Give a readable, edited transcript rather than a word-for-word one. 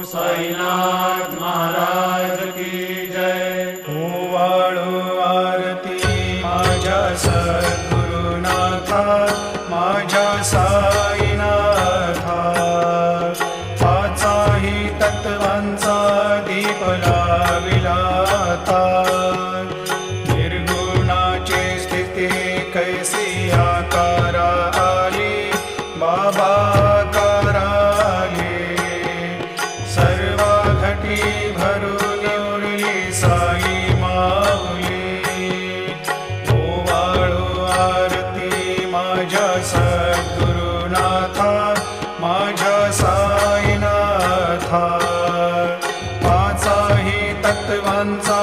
साईनाथ महाराज की जय। ओवाळो आरती माझ्या सद्गुरुनाथा, माझ्या साईनाथा। पाचाही तत्वांचा दीप लाविला आता, निर्गुणाची स्थिती कैसी आकारा आली, बाबा आकाराले। सर्व घटी भरून उरली साई माऊली। ओवाळो आरती माझ्या सद्गुरुनाथा, माझ्या साईनाथा। पाचाही तत्वांचा